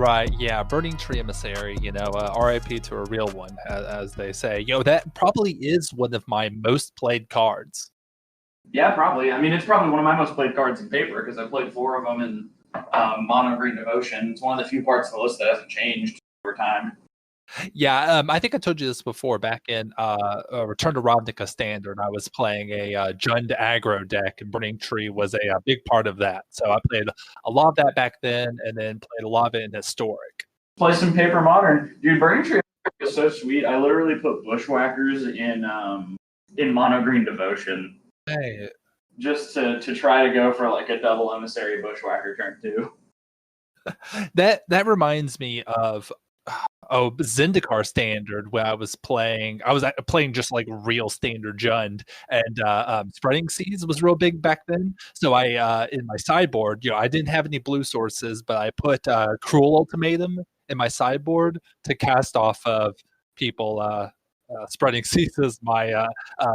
Right, yeah, Burning Tree Emissary, RIP to a real one, as they say. That probably is one of my most played cards. Yeah, probably. I mean, it's probably one of my most played cards in paper because I played 4 of them in Mono Green Devotion. It's one of the few parts of the list that hasn't changed over time. Yeah, I think I told you this before. Back in Return to Ravnica Standard, I was playing a Jund aggro deck, and Burning Tree was a big part of that. So I played a lot of that back then, and then played a lot of it in Historic. Play some Paper Modern. Dude, Burning Tree is so sweet. I literally put Bushwhackers in Mono Green Devotion. Hey. Just to try to go for like a double Emissary Bushwhacker turn 2. That reminds me of Zendikar Standard, where I was playing just like real standard Jund, and Spreading Seas was real big back then. So I in my sideboard, I didn't have any blue sources, but I put Cruel Ultimatum in my sideboard to cast off of people Spreading Seas as my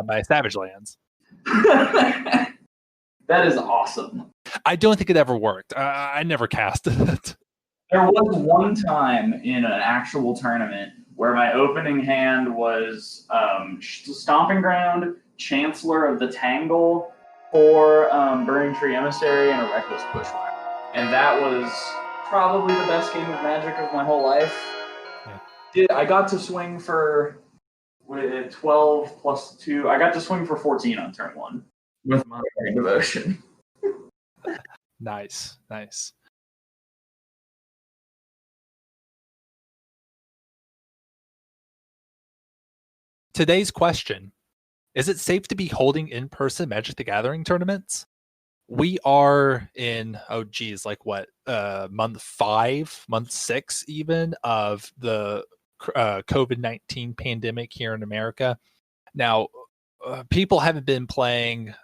my Savage Lands. That is awesome. I don't think it ever worked. I never cast it. There was one time in an actual tournament where my opening hand was Stomping Ground, Chancellor of the Tangle, for Burning Tree Emissary, and a Reckless Bushwhacker. And that was probably the best game of Magic of my whole life. Yeah. I got to swing for 12 plus 2. I got to swing for 14 on turn 1 with Mono Green Devotion. Nice. Today's question: is it safe to be holding in-person Magic the Gathering tournaments? We are in, month 5, month 6 even of the COVID-19 pandemic here in America. Now, people haven't been playing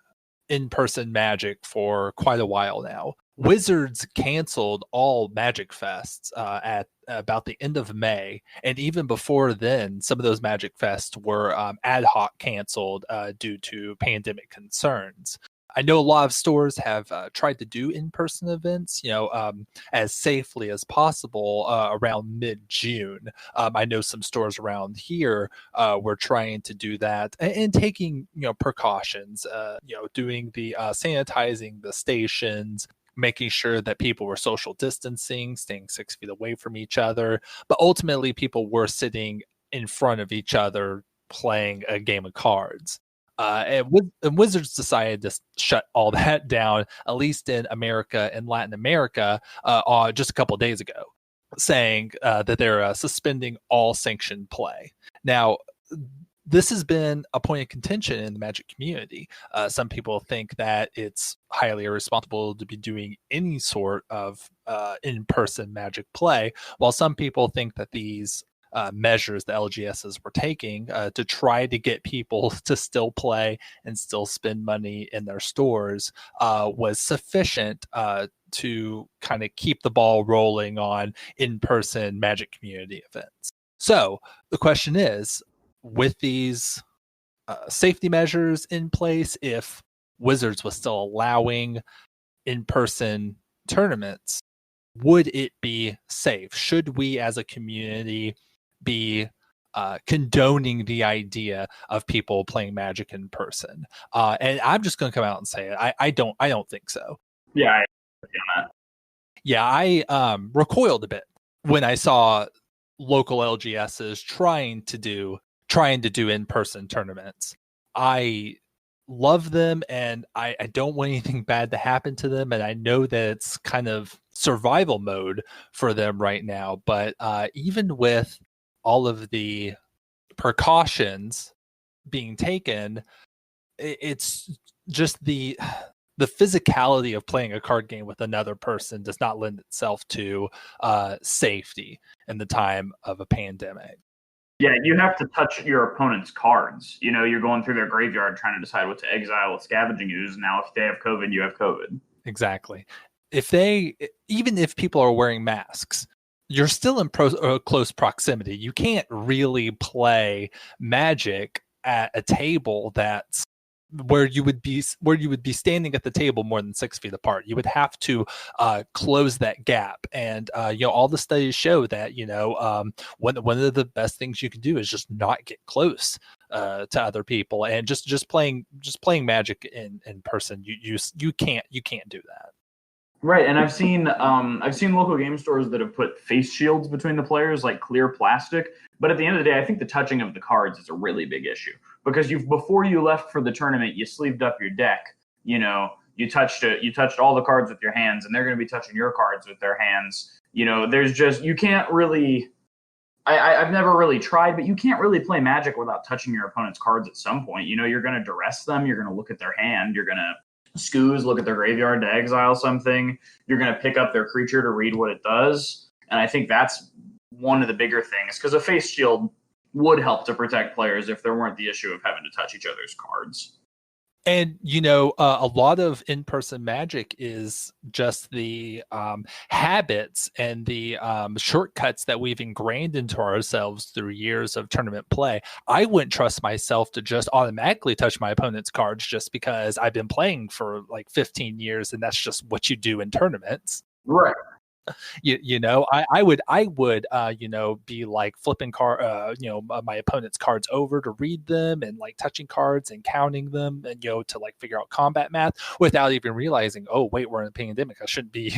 in-person Magic for quite a while now. Wizards canceled all Magic Fests at about the end of May, and even before then, some of those Magic Fests were ad hoc canceled due to pandemic concerns. I know a lot of stores have tried to do in-person events, as safely as possible around mid-June. I know some stores around here were trying to do that and taking, precautions, doing the sanitizing the stations, making sure that people were social distancing, staying 6 feet away from each other. But ultimately, people were sitting in front of each other playing a game of cards. And Wizards decided to shut all that down, at least in America and Latin America, just a couple of days ago, saying that they're suspending all sanctioned play. Now, this has been a point of contention in the Magic community. Some people think that it's highly irresponsible to be doing any sort of in-person Magic play, while some people think that these measures the LGSs were taking to try to get people to still play and still spend money in their stores was sufficient to kind of keep the ball rolling on in-person Magic community events. So the question is, with these safety measures in place, if Wizards was still allowing in-person tournaments, would it be safe? Should we as a community be condoning the idea of people playing Magic in person? And I'm just going to come out and say it. I don't think so. Yeah, I agree on that. Yeah, I recoiled a bit when I saw local LGSs trying to do in-person tournaments. I love them, and I don't want anything bad to happen to them, and I know that it's kind of survival mode for them right now. But even with all of the precautions being taken, it's just the physicality of playing a card game with another person does not lend itself to safety in the time of a pandemic. Yeah, you have to touch your opponent's cards. You're going through their graveyard trying to decide what to exile with Scavenging Ooze. Now, if they have COVID, you have COVID. Exactly. Even if people are wearing masks, you're still in close proximity. You can't really play Magic at a table that's where you would be standing at the table more than 6 feet apart. You would have to close that gap, and all the studies show that one of the best things you can do is just not get close to other people, and just playing Magic in person. You can't do that. Right, and I've seen local game stores that have put face shields between the players, like clear plastic. But at the end of the day, I think the touching of the cards is a really big issue, because before you left for the tournament, you sleeved up your deck. You touched it. You touched all the cards with your hands, and they're going to be touching your cards with their hands. There's just, you can't really. I've never really tried, but you can't really play Magic without touching your opponent's cards at some point. You're going to duress them. You're going to look at their hand. You're going to look at their graveyard to exile something. You're going to pick up their creature to read what it does. And I think that's one of the bigger things, because a face shield would help to protect players if there weren't the issue of having to touch each other's cards. And, a lot of in-person Magic is just the habits and the shortcuts that we've ingrained into ourselves through years of tournament play. I wouldn't trust myself to just automatically touch my opponent's cards just because I've been playing for like 15 years, and that's just what you do in tournaments. Right. I would be like flipping my opponent's cards over to read them, and like touching cards and counting them, and to like figure out combat math without even realizing, oh wait, we're in a pandemic, I shouldn't be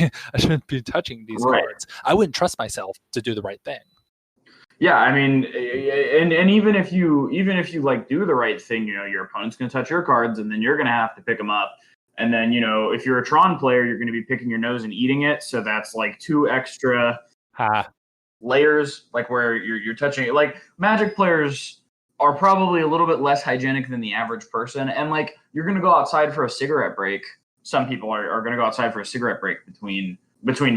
touching these cards. I wouldn't trust myself to do the right thing. Yeah, I mean, and even if you like do the right thing, your opponent's going to touch your cards, and then you're going to have to pick them up. And then, if you're a Tron player, you're going to be picking your nose and eating it. So that's like 2 extra layers, like where you're touching it. Like, Magic players are probably a little bit less hygienic than the average person. And like, you're going to go outside for a cigarette break. Some people are going to go outside for a cigarette break between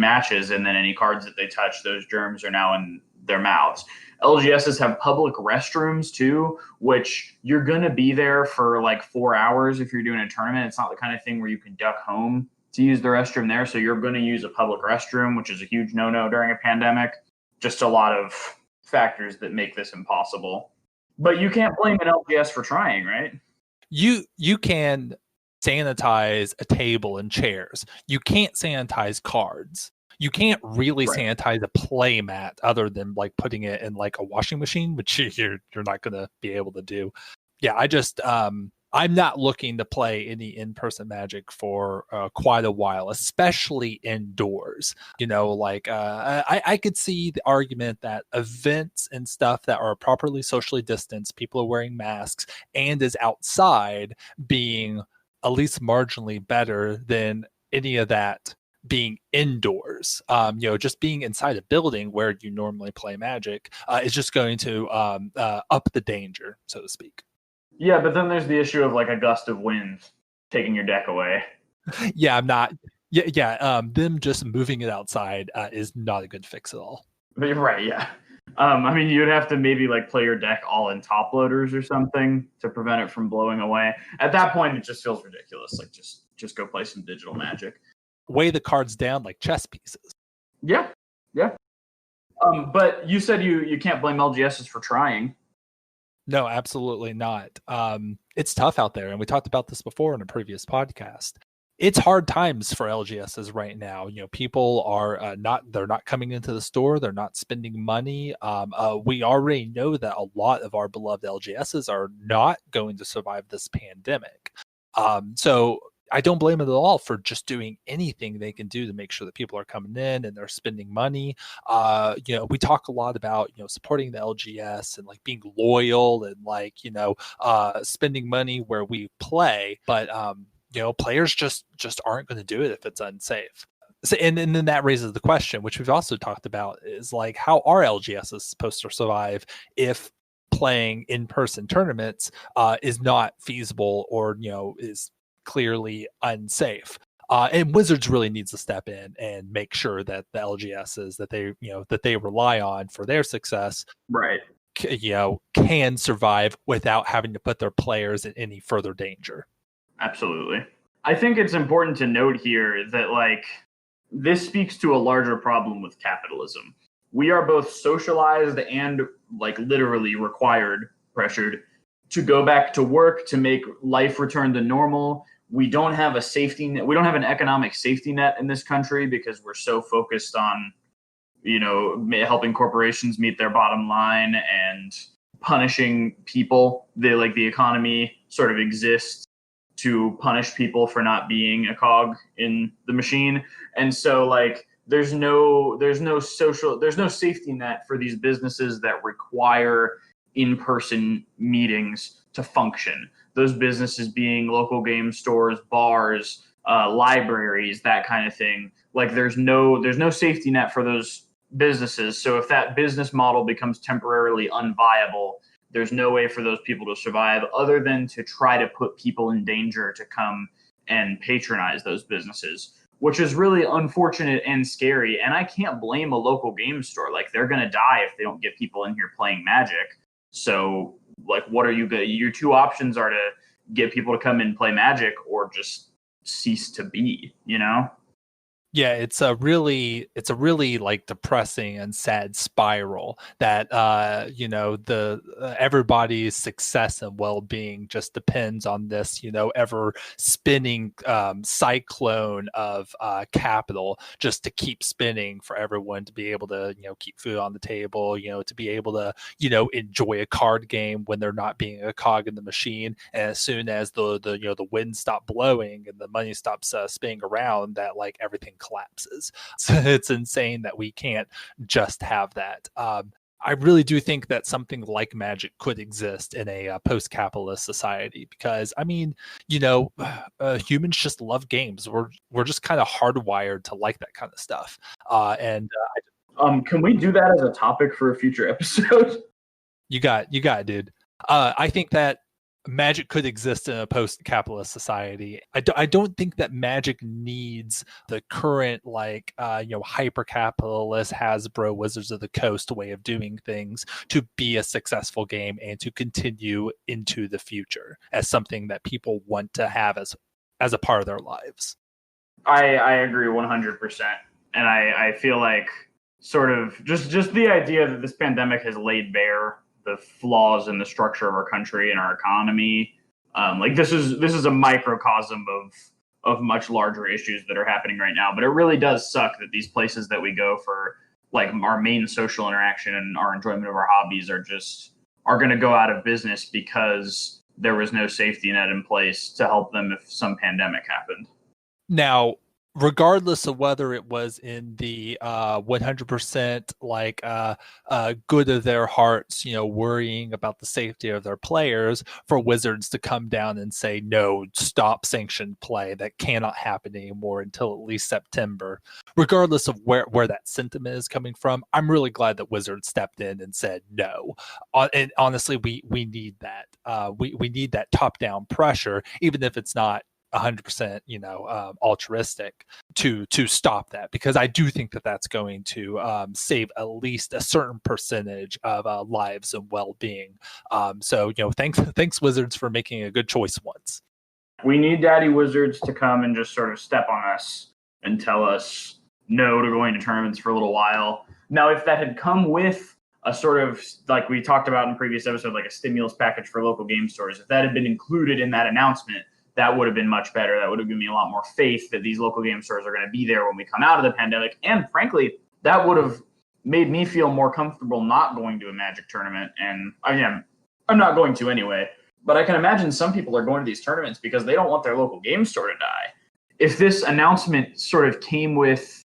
matches, and then any cards that they touch, those germs are now in their mouths. LGSs have public restrooms too, which you're going to be there for like 4 hours if you're doing a tournament. It's not the kind of thing where you can duck home to use the restroom there. So you're going to use a public restroom, which is a huge no-no during a pandemic. Just a lot of factors that make this impossible. But you can't blame an LGS for trying, right? You can sanitize a table and chairs. You can't sanitize cards. You can't really sanitize a play mat other than like putting it in like a washing machine, which you're not going to be able to do. Yeah, I just I'm not looking to play any in-person Magic for quite a while, especially indoors. I could see the argument that events and stuff that are properly socially distanced, people are wearing masks, and is outside being at least marginally better than any of that being indoors. Just being inside a building where you normally play Magic is just going to up the danger, so to speak. Yeah, but then there's the issue of like a gust of wind taking your deck away. Yeah, I'm not. Yeah. Them just moving it outside is not a good fix at all. Right. Yeah. I mean, you'd have to maybe like play your deck all in top loaders or something to prevent it from blowing away. At that point, it just feels ridiculous. Like just go play some digital Magic. Weigh the cards down like chess pieces. Yeah. But you said you can't blame LGSs for trying. No, absolutely not. It's tough out there, and we talked about this before in a previous podcast. It's hard times for LGSs right now. People are they're not coming into the store. They're not spending money. We already know that a lot of our beloved LGSs are not going to survive this pandemic. So I don't blame it at all for just doing anything they can do to make sure that people are coming in and they're spending money. We talk a lot about, supporting the LGS and like being loyal and like, spending money where we play. But, players just aren't going to do it if it's unsafe. So, and then that raises the question, which we've also talked about, is like, how are LGSs supposed to survive if playing in-person tournaments is not feasible or, is clearly unsafe? And Wizards really needs to step in and make sure that the LGSs that they rely on for their success, right, can survive without having to put their players in any further danger. Absolutely. I think it's important to note here that like this speaks to a larger problem with capitalism. We are both socialized and like literally pressured to go back to work, to make life return to normal. We don't have a safety net. We don't have an economic safety net in this country because we're so focused on, helping corporations meet their bottom line and punishing people. The economy sort of exists to punish people for not being a cog in the machine. And so like there's no safety net for these businesses that require in-person meetings to function. Those businesses being local game stores, bars, libraries, that kind of thing. Like there's no safety net for those businesses. So if that business model becomes temporarily unviable, there's no way for those people to survive other than to try to put people in danger to come and patronize those businesses, which is really unfortunate and scary. And I can't blame a local game store. Like they're going to die if they don't get people in here playing Magic. So like, what are you good? Your two options are to get people to come and play Magic or just cease to be, Yeah, it's a really like depressing and sad spiral that everybody's success and well-being just depends on this ever spinning cyclone of capital just to keep spinning for everyone to be able to keep food on the table, to be able to enjoy a card game when they're not being a cog in the machine. And as soon as the wind stops blowing and the money stops spinning around, that like everything collapses. So it's insane that we can't just have that. I really do think that something like Magic could exist in a post-capitalist society because, I mean, humans just love games. We're just kind of hardwired to like that kind of stuff. Can we do that as a topic for a future episode? You got it, dude. I think that Magic could exist in a post-capitalist society. I don't think that Magic needs the current hyper-capitalist Hasbro Wizards of the Coast way of doing things to be a successful game and to continue into the future as something that people want to have as a part of their lives. I agree 100%. And I feel like sort of just the idea that this pandemic has laid bare the flaws in the structure of our country and our economy. This is a microcosm of much larger issues that are happening right now. But it really does suck that these places that we go for like our main social interaction and our enjoyment of our hobbies are going to go out of business because there was no safety net in place to help them if some pandemic happened. Now, regardless of whether it was in the 100% good of their hearts, worrying about the safety of their players, for Wizards to come down and say, no, stop sanctioned play. That cannot happen anymore until at least September. Regardless of where that sentiment is coming from, I'm really glad that Wizards stepped in and said no. And honestly, we need that. We need that top-down pressure, even if it's not 100% altruistic to stop that, because I do think that that's going to save at least a certain percentage of lives and well-being. So thanks Wizards for making a good choice once. We need Daddy Wizards to come and just sort of step on us and tell us no to going to tournaments for a little while. Now, if that had come with a sort of, like we talked about in the previous episode, like a stimulus package for local game stores, if that had been included in that announcement, that would have been much better. That would have given me a lot more faith that these local game stores are going to be there when we come out of the pandemic. And frankly, that would have made me feel more comfortable not going to a Magic tournament. And again, I'm not going to anyway, but I can imagine some people are going to these tournaments because they don't want their local game store to die. If this announcement sort of came with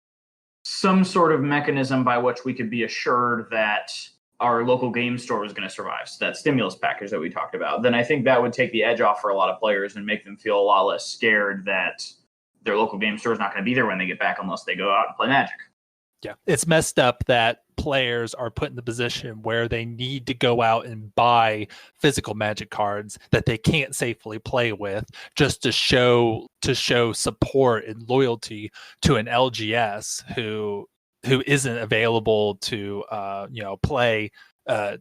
some sort of mechanism by which we could be assured that our local game store was going to survive, so that stimulus package that we talked about, then I think that would take the edge off for a lot of players and make them feel a lot less scared that their local game store is not going to be there when they get back unless they go out and play Magic. Yeah, it's messed up that players are put in the position where they need to go out and buy physical Magic cards that they can't safely play with just to show support and loyalty to an LGS who isn't available to play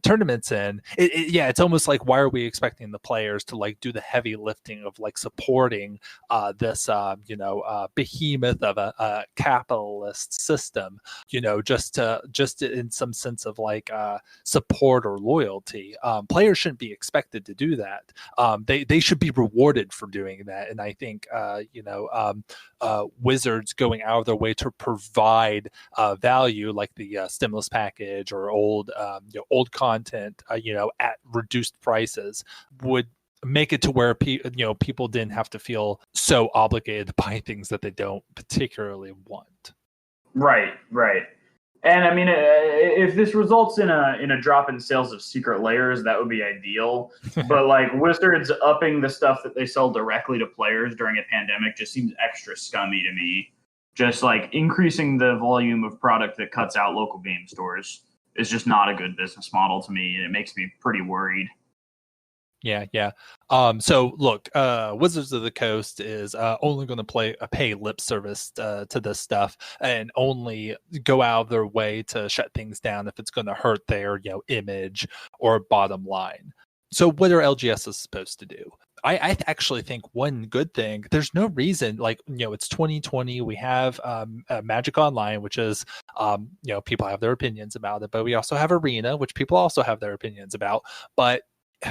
tournaments in, it's almost like, why are we expecting the players to like do the heavy lifting of like supporting this behemoth of a capitalist system, just in some sense of like support or loyalty. Players shouldn't be expected to do that. They should be rewarded for doing that, and I think Wizards going out of their way to provide value like the stimulus package or old content at reduced prices would make it to where people didn't have to feel so obligated to buy things that they don't particularly want. Right. And I mean, if this results in a drop in sales of secret layers, that would be ideal. But like Wizards upping the stuff that they sell directly to players during a pandemic just seems extra scummy to me. Just like increasing the volume of product that cuts out local game stores is just not a good business model to me, and it makes me pretty worried. Yeah. So look, Wizards of the Coast is only going to pay lip service to this stuff and only go out of their way to shut things down if it's going to hurt their image or bottom line. So what are LGSs supposed to do? I actually think one good thing, there's no reason, like, it's 2020. We have Magic Online, which is, people have their opinions about it, but we also have Arena, which people also have their opinions about. But,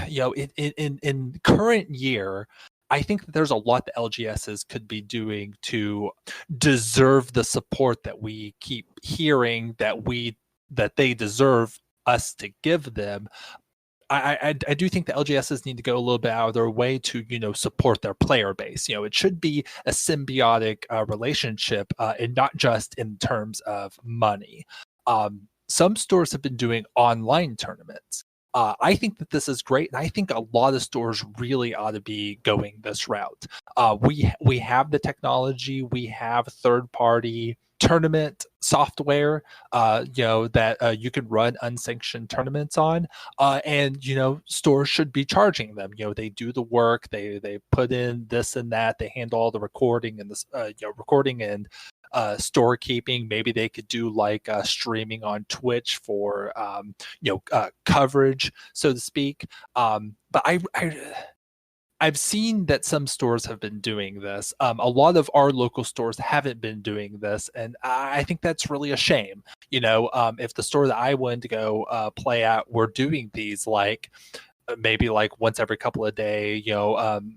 in current year, I think that there's a lot that LGSs could be doing to deserve the support that we keep hearing that they deserve us to give them. I do think the LGSs need to go a little bit out of their way to, support their player base. It should be a symbiotic relationship and not just in terms of money. Some stores have been doing online tournaments. I think that this is great, and I think a lot of stores really ought to be going this route. We have the technology, we have third-party tournament software, that you can run unsanctioned tournaments on, and stores should be charging them. They do the work, they put in this and that, they handle all the recording and recording and storekeeping. Maybe they could do like streaming on Twitch for coverage, so to speak. But I've seen that some stores have been doing this. A lot of our local stores haven't been doing this, and I think that's really a shame. If the store that I wanted to go play at were doing these, like maybe like once every couple of days,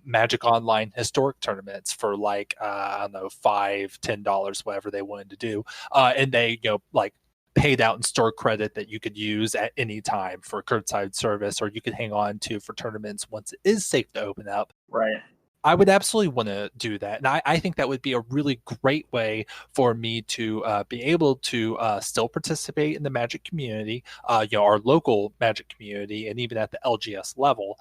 Magic Online historic tournaments for like I don't know, $5-10, whatever they wanted to do, and they like paid out in store credit that you could use at any time for curbside service, or you could hang on to for tournaments once it is safe to open up. Right. I would absolutely want to do that. And I think that would be a really great way for me to be able to still participate in the Magic community, our local Magic community, and even at the LGS level,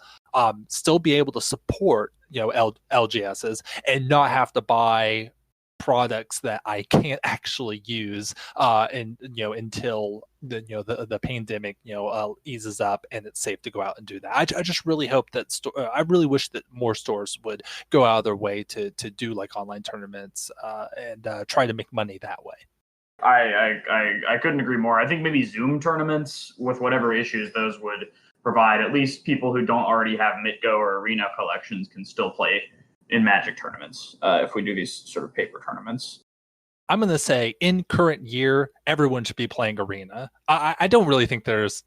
still be able to support, LGSs and not have to buy products that I can't actually use until the pandemic eases up and it's safe to go out and do that. I just really hope that I really wish that more stores would go out of their way to do like online tournaments and try to make money that way. I couldn't agree more. I think maybe Zoom tournaments with whatever issues those would provide, at least people who don't already have MitGo or Arena collections can still play in Magic tournaments if we do these sort of paper tournaments. I'm going to say in current year, everyone should be playing Arena. I don't really think there's,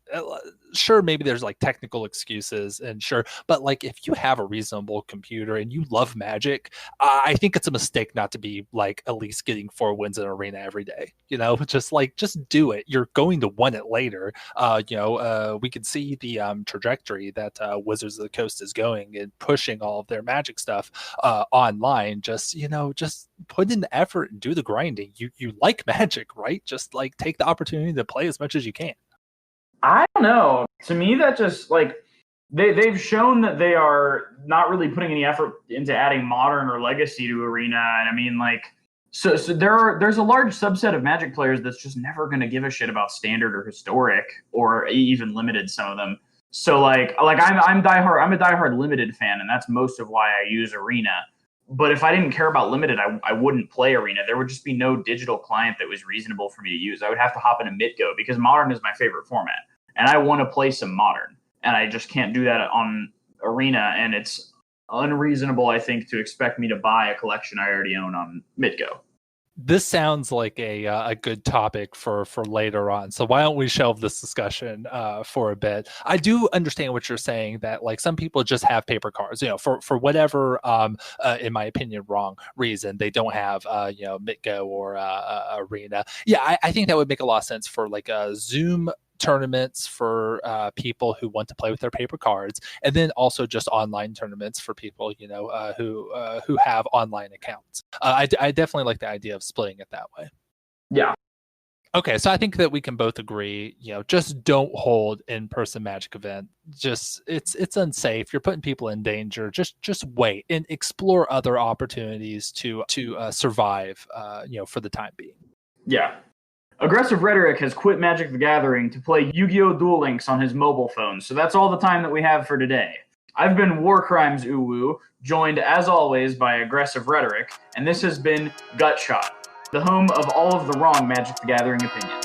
sure, maybe there's like technical excuses and sure, but like if you have a reasonable computer and you love Magic, I think it's a mistake not to be like at least getting 4 wins in Arena every day. Just do it. You're going to win it later. We can see the trajectory that Wizards of the Coast is going and pushing all of their Magic stuff online. Just put in the effort and do the grinding. You like Magic, right? Just like take the opportunity to play as much as you can. I don't know. To me, that just like they've shown that they are not really putting any effort into adding modern or legacy to Arena. And I mean, like, so there's a large subset of Magic players that's just never going to give a shit about standard or historic or even limited. Some of them. So like I'm a diehard limited fan, and that's most of why I use Arena. But if I didn't care about limited, I wouldn't play Arena. There would just be no digital client that was reasonable for me to use. I would have to hop into MitGo because modern is my favorite format. and I want to play some Modern, and I just can't do that on Arena, and it's unreasonable, I think, to expect me to buy a collection I already own on Midgo. This sounds like a good topic for later on. So why don't we shelve this discussion for a bit? I do understand what you're saying, that like some people just have paper cards, for whatever, in my opinion, wrong reason they don't have Mitgo or Arena. Yeah, I think that would make a lot of sense for like Zoom tournaments for people who want to play with their paper cards, and then also just online tournaments for people who have online accounts. I definitely like the idea of splitting it that way. Yeah. Okay, so I think that we can both agree, just don't hold in-person Magic event. Just it's unsafe. You're putting people in danger. Just wait and explore other opportunities to survive. For the time being. Yeah. Aggressive Rhetoric has quit Magic the Gathering to play Yu-Gi-Oh! Duel Links on his mobile phone, so that's all the time that we have for today. I've been War Crimes Uwu, joined as always by Aggressive Rhetoric, and this has been Gutshot, the home of all of the wrong Magic the Gathering opinions.